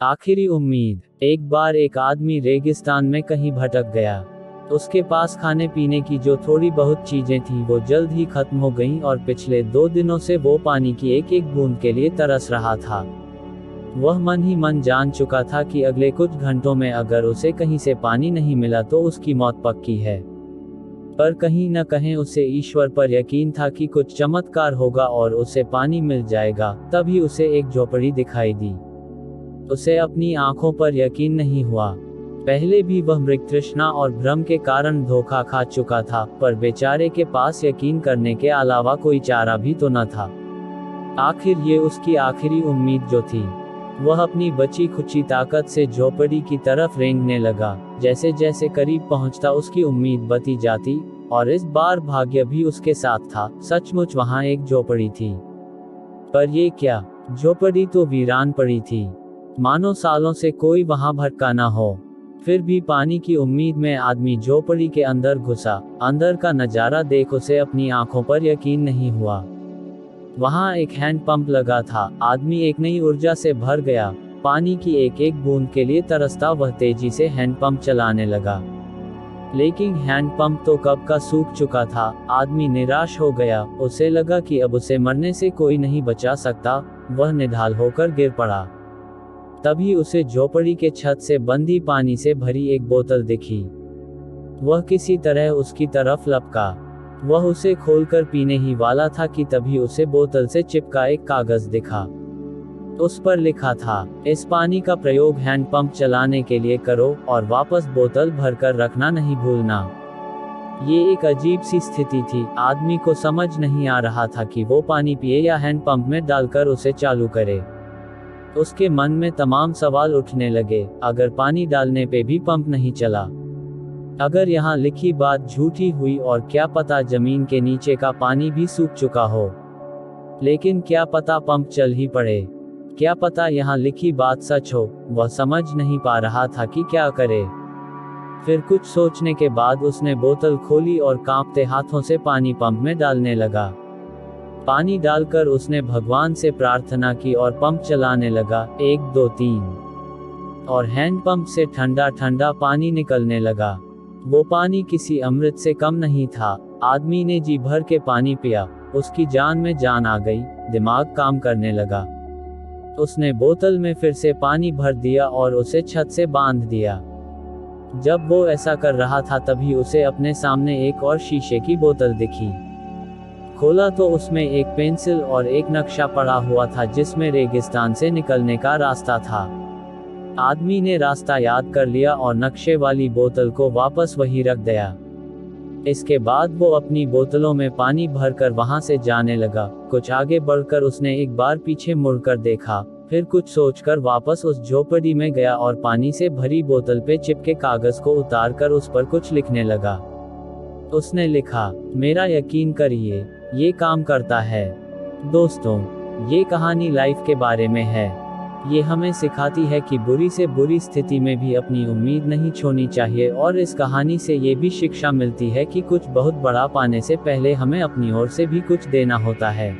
आखिरी उम्मीद। एक बार एक आदमी रेगिस्तान में कहीं भटक गया। उसके पास खाने पीने की जो थोड़ी बहुत चीजें थी वो जल्द ही खत्म हो गईं और पिछले 2 दिनों से वो पानी की एक एक बूंद के लिए तरस रहा था। वह मन ही मन जान चुका था कि अगले कुछ घंटों में अगर उसे कहीं से पानी नहीं मिला तो उसकी मौत पक्की है। पर कहीं न कहीं उसे ईश्वर पर यकीन था कि कुछ चमत्कार होगा और उसे पानी मिल जाएगा। तभी उसे एक झोपड़ी दिखाई दी। उसे अपनी आंखों पर यकीन नहीं हुआ। पहले भी वह मृग तृष्णा और भ्रम के कारण धोखा खा चुका था, पर बेचारे के पास यकीन करने के अलावा कोई चारा भी तो न था। आखिर ये उसकी आखिरी उम्मीद जो थी। वह अपनी बची खुची ताकत से झोपड़ी की तरफ रेंगने लगा। जैसे जैसे करीब पहुंचता उसकी उम्मीद बती जाती, और इस बार भाग्य भी उसके साथ था। सचमुच वहां एक झोपड़ी थी। पर ये क्या, झोपड़ी तो वीरान पड़ी थी, मानो सालों से कोई वहां भटका ना हो। फिर भी पानी की उम्मीद में आदमी झोपड़ी के अंदर घुसा। अंदर का नजारा देख उसे अपनी आंखों पर यकीन नहीं हुआ। वहां एक हैंड पंप लगा था। आदमी एक नई ऊर्जा से भर गया। पानी की एक एक बूंद के लिए तरसता वह तेजी से हैंड पंप चलाने लगा। लेकिन हैंड पंप तो कब का सूख चुका था। आदमी निराश हो गया। उसे लगा कि अब उसे मरने से कोई नहीं बचा सकता। वह निढाल होकर गिर पड़ा। तभी उसे झोपड़ी के छत से बंदी पानी से भरी एक बोतल दिखी। वह किसी तरह उसकी तरफ लपका। वह उसे खोलकर पीने ही वाला था कि तभी उसे बोतल से चिपका एक कागज दिखा। उस पर लिखा था, इस पानी का प्रयोग हैंड पंप चलाने के लिए करो और वापस बोतल भरकर रखना नहीं भूलना। ये एक अजीब सी स्थिति थी। आदमी को समझ नहीं आ रहा था कि वो पानी पिए या हैंड पंप में डालकर उसे चालू करे। उसके मन में तमाम सवाल उठने लगे। अगर पानी डालने पे भी पंप नहीं चला, अगर यहाँ लिखी बात झूठी हुई, और क्या पता जमीन के नीचे का पानी भी सूख चुका हो। लेकिन क्या पता पंप चल ही पड़े, क्या पता यहाँ लिखी बात सच हो। वह समझ नहीं पा रहा था कि क्या करे। फिर कुछ सोचने के बाद उसने बोतल खोली और कांपते हाथों से पानी पंप में डालने लगा। पानी डालकर उसने भगवान से प्रार्थना की और पंप चलाने लगा। 1 2 3 और हैंड पंप से ठंडा ठंडा पानी निकलने लगा। वो पानी किसी अमृत से कम नहीं था। आदमी ने जी भर के पानी पिया। उसकी जान में जान आ गई। दिमाग काम करने लगा। उसने बोतल में फिर से पानी भर दिया और उसे छत से बांध दिया। जब वो ऐसा कर रहा था तभी उसे अपने सामने एक और शीशे की बोतल दिखी। खोला तो उसमें एक पेंसिल और एक नक्शा पड़ा हुआ था जिसमें रेगिस्तान से निकलने का रास्ता था। आदमी ने रास्ता याद कर लिया और नक्शे वाली बोतल को वापस वहीं रख दिया। इसके बाद वो अपनी बोतलों में पानी भरकर वहां से जाने लगा। कुछ आगे बढ़कर उसने एक बार पीछे मुड़कर देखा, फिर कुछ सोचकर वापस उस झोपड़ी में गया और पानी से भरी बोतल पे चिपके कागज को उतारकर उस पर कुछ लिखने लगा। उसने लिखा, मेरा यकीन करिए, ये काम करता है। दोस्तों, ये कहानी लाइफ के बारे में है। ये हमें सिखाती है कि बुरी से बुरी स्थिति में भी अपनी उम्मीद नहीं छोड़नी चाहिए, और इस कहानी से ये भी शिक्षा मिलती है कि कुछ बहुत बड़ा पाने से पहले हमें अपनी ओर से भी कुछ देना होता है।